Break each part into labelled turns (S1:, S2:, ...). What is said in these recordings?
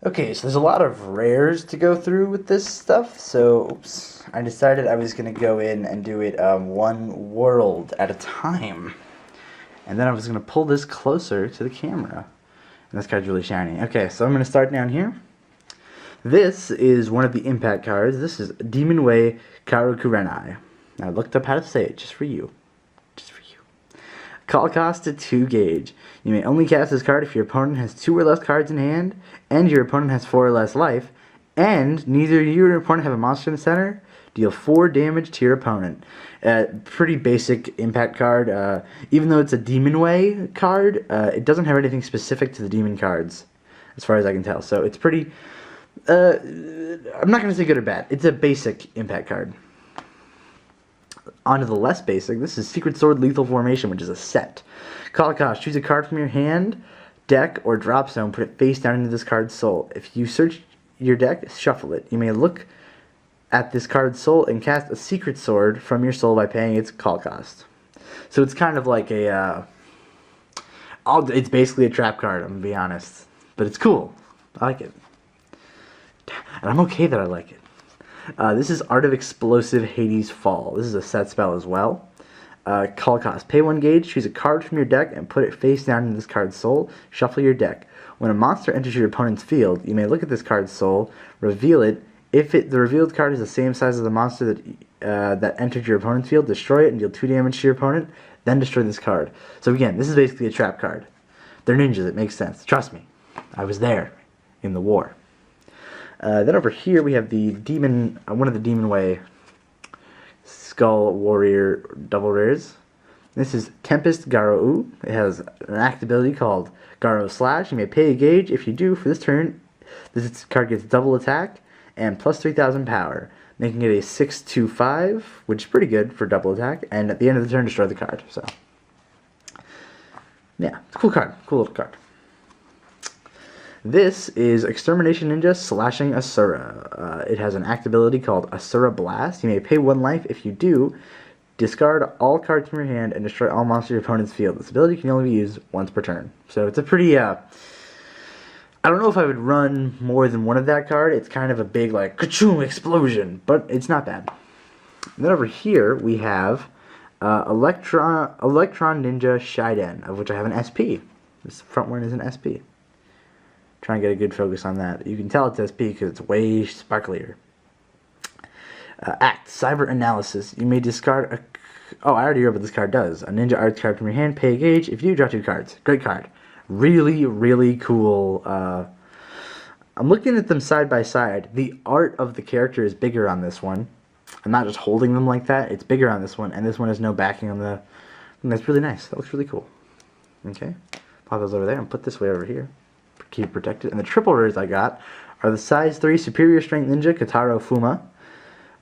S1: Okay, so there's a lot of rares to go through with this stuff, so I decided I was going to go in and do it one world at a time. And then I was going to pull this closer to the camera. And this card's really shiny. Okay, so I'm going to start down here. This is one of the impact cards. This is Demon Way Karukurenai. I looked up how to say it just for you. Just for you. Call cost to 2 gauge. You may only cast this card if your opponent has 2 or less cards in hand, and your opponent has 4 or less life, and neither you or your opponent have a monster in the center. Deal 4 damage to your opponent. Pretty basic impact card. Even though it's a Demon Way card, it doesn't have anything specific to the demon cards, as far as I can tell. So it's pretty... I'm not going to say good or bad. It's a basic impact card. On to the less basic. This is Secret Sword Lethal Formation, which is a set. Call cost. Choose a card from your hand, deck, or drop zone. Put it face down into this card's soul. If you search your deck, shuffle it. You may look at this card's soul and cast a Secret Sword from your soul by paying its call cost. So it's kind of like a... it's basically a trap card, I'm going to be honest. But it's cool. I like it. And I'm okay that I like it. This is Art of Explosive Hades Fall. This is a set spell as well. Call cost. Pay 1 gauge, choose a card from your deck, and put it face down in this card's soul. Shuffle your deck. When a monster enters your opponent's field, you may look at this card's soul, reveal it. If the revealed card is the same size as the monster that entered your opponent's field, destroy it and deal 2 damage to your opponent, then destroy this card. So again, this is basically a trap card. They're ninjas, it makes sense. Trust me. I was there in the war. Then over here we have the demon, one of the Demon Way Skull Warrior double rares. This is Tempest Garou. It has an act ability called Garou Slash. You may pay a gauge. If you do, for this turn, this card gets double attack and plus 3,000 power, making it a 6/2/5, which is pretty good for double attack. And at the end of the turn, destroy the card. So, yeah, it's a cool card. Cool little card. This is Extermination Ninja Slashing Asura. It has an act ability called Asura Blast. You may pay 1 life. If you do, discard all cards from your hand and destroy all monsters in your opponent's field. This ability can only be used once per turn. So it's a pretty... I don't know if I would run more than one of that card. It's kind of a big, like, ka-choom explosion, but it's not bad. And then over here, we have Electron Ninja Shiden, of which I have an SP. This front one is an SP. Try and get a good focus on that. You can tell it's SP because it's way sparklier. Act, Cyber Analysis. You may discard a... Oh, I already heard what this card does. A Ninja Arts card from your hand, pay a gauge. If you do, draw 2 cards. Great card. Really, really cool. I'm looking at them side by side. The art of the character is bigger on this one. I'm not just holding them like that. It's bigger on this one, and this one has no backing on the... And that's really nice. That looks really cool. Okay. Pop those over there and put this way over here. Keep it protected. And the triple rares I got are the size 3 Superior Strength Ninja Kataro Fuma,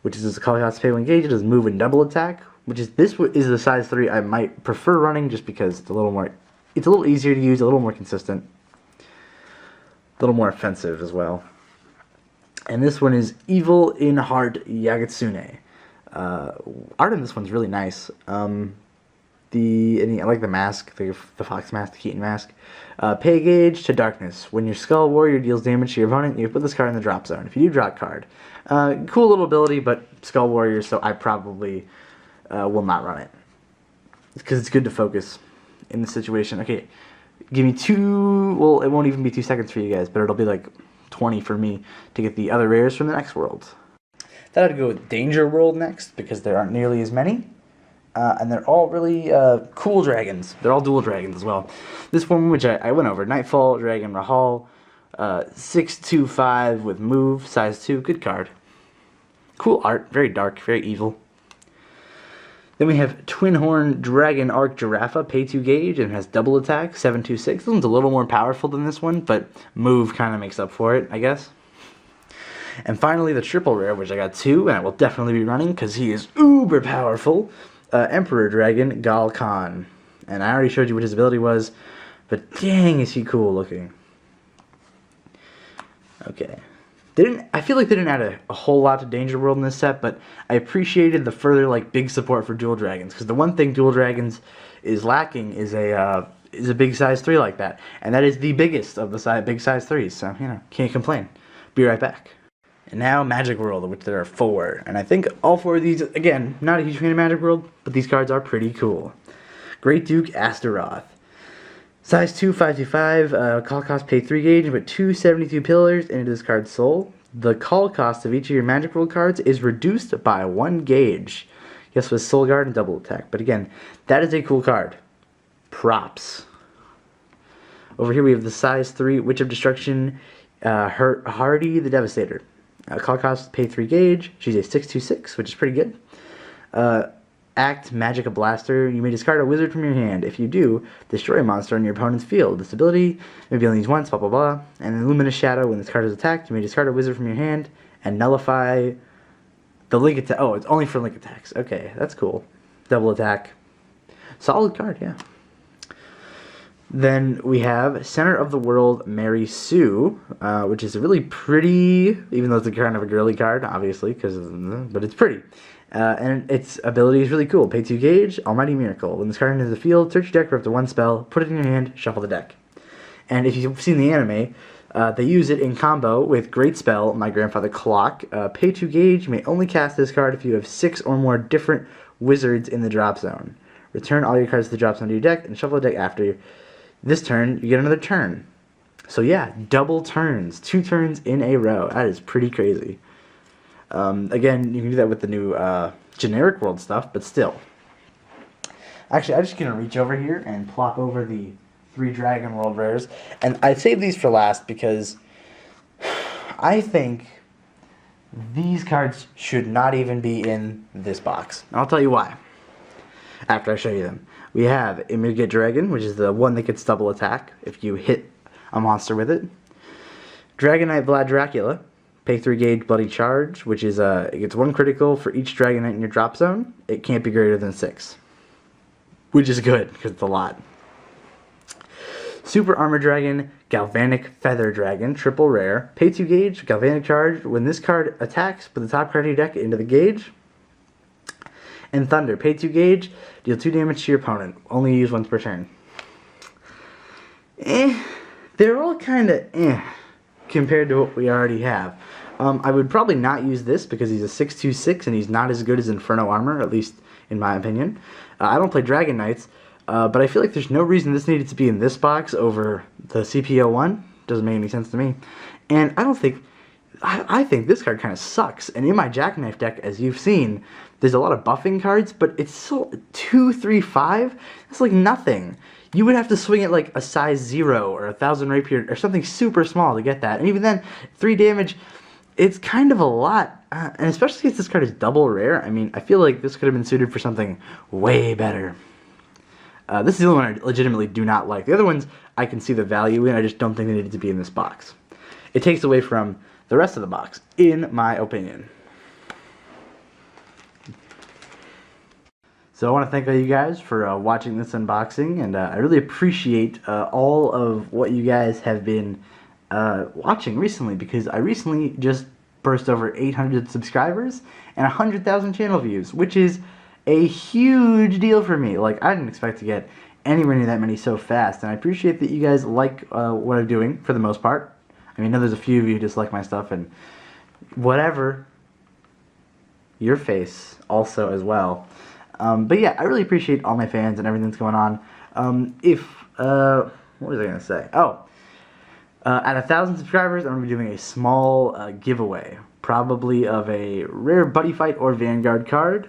S1: which is a call cost pay 1 gauge. It does move and double attack, which is is the size 3 I might prefer running just because it's a little easier to use, a little more consistent, a little more offensive as well. And this one is Evil in Heart Yagatsune. Art in this one's really nice. I like the mask, the fox mask, the Keaton mask. Pay a gauge to darkness. When your Skull Warrior deals damage to your opponent, you put this card in the drop zone. If you do, draw a card. Cool little ability, but Skull Warrior, so I probably will not run it. Because it's good to focus in the situation. Okay, give me 2, well, it won't even be 2 seconds for you guys, but it'll be like 20 for me to get the other rares from the next world. Thought I'd go with Danger World next, because there aren't nearly as many. And they're all really cool dragons. They're all dual dragons as well. This one, which I went over, Nightfall Dragon Rahal, 6/2/5 with move, size 2, good card. Cool art, very dark, very evil. Then we have Twin Horn Dragon Arc Giraffa, pay 2 gauge, and has double attack, 7/2/6. This one's a little more powerful than this one, but move kind of makes up for it, I guess. And finally, the triple rare, which I got 2, and I will definitely be running because he is uber powerful. Emperor Dragon Gal Khan. And I already showed you what his ability was, but dang is he cool looking. Okay. I feel like they didn't add a whole lot to Danger World in this set, but I appreciated the further big support for dual dragons, because the one thing dual dragons is lacking is is a big size 3 like that. And that is the biggest of the big size 3s, so, you know, can't complain. Be right back. And now Magic World, of which there are 4. And I think all 4 of these, again, not a huge fan of Magic World, but these cards are pretty cool. Great Duke Astaroth. Size 2, 525, call cost, pay 3 gauge, and put 2 72 pillars into this card's soul. The call cost of each of your Magic World cards is reduced by 1 gauge. Yes, with Soul Guard and double attack. But again, that is a cool card. Props. Over here we have the size 3 Witch of Destruction, Hardy the Devastator. Call cost, pay 3 gauge. She's a 6/6, which is pretty good. Act Magic a Blaster. You may discard a wizard from your hand. If you do, destroy a monster on your opponent's field. This ability may be only used once, blah blah blah. And then Luminous Shadow. When this card is attacked, you may discard a wizard from your hand and nullify the link attack. Oh, it's only for link attacks. Okay, that's cool. Double attack. Solid card, yeah. Then we have Center of the World Mary Sue, which is a really pretty, even though it's a kind of a girly card, obviously, but it's pretty. And its ability is really cool. Pay 2 gauge, Almighty Miracle. When this card enters the field, search your deck for up to 1 spell, put it in your hand, shuffle the deck. And if you've seen the anime, they use it in combo with Great Spell, My Grandfather Clock. Pay 2 gauge, you may only cast this card if you have 6 or more different wizards in the drop zone. Return all your cards to the drop zone to your deck and shuffle the deck after this turn. You get another turn. So yeah, double turns. 2 turns in a row. That is pretty crazy. Again, you can do that with the new generic world stuff, but still. Actually, I'm just going to reach over here and plop over the 3 Dragon World Rares. And I saved these for last because I think these cards should not even be in this box. And I'll tell you why after I show you them. We have Immigrant Dragon, which is the one that gets double attack if you hit a monster with it. Dragon Knight Vlad Dracula. Pay 3 gauge Bloody Charge, which is it gets 1 critical for each Dragon Knight in your drop zone. It can't be greater than 6, which is good because it's a lot. Super Armor Dragon, Galvanic Feather Dragon, triple rare. Pay 2 gauge, Galvanic Charge. When this card attacks, put the top card of your deck into the gauge. And Thunder, pay 2 gauge, deal 2 damage to your opponent. Only use once per turn. They're all kind of compared to what we already have. I would probably not use this because he's a 6/6 and he's not as good as Inferno Armor, at least in my opinion. I don't play Dragon Knights, but I feel like there's no reason this needed to be in this box over the CPO1. Doesn't make any sense to me. And I don't think... I think this card kind of sucks. And in my Jackknife deck, as you've seen, there's a lot of buffing cards, but it's so 2, 3, 5. That's like nothing. You would have to swing it like a size 0 or 1,000 rapier or something super small to get that. And even then, 3 damage, it's kind of a lot. And especially since this card is double rare, I mean, I feel like this could have been suited for something way better. This is the only one I legitimately do not like. The other ones, I can see the value in. I just don't think they needed to be in this box. It takes away from the rest of the box, in my opinion. So I want to thank all you guys for watching this unboxing, and I really appreciate all of what you guys have been watching recently, because I recently just burst over 800 subscribers and 100,000 channel views, which is a huge deal for me. Like, I didn't expect to get anywhere near that many so fast, and I appreciate that you guys like what I'm doing for the most part. I mean, I know there's a few of you who dislike my stuff, and whatever, your face also as well. But yeah, I really appreciate all my fans and everything that's going on. What was I going to say? Oh, at 1,000 subscribers, I'm going to be doing a small giveaway, probably of a rare Buddy Fight or Vanguard card.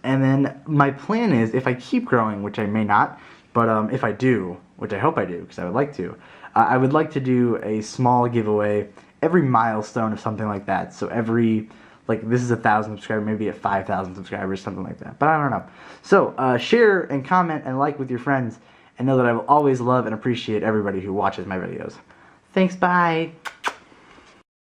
S1: And then my plan is, if I keep growing, which I may not, but if I do, which I hope I do, because I would like to, I would like to do a small giveaway every milestone or something like that. So every, like, this is 1,000 subscribers, maybe at 5,000 subscribers, something like that. But I don't know. So share and comment and like with your friends, and know that I will always love and appreciate everybody who watches my videos. Thanks, bye!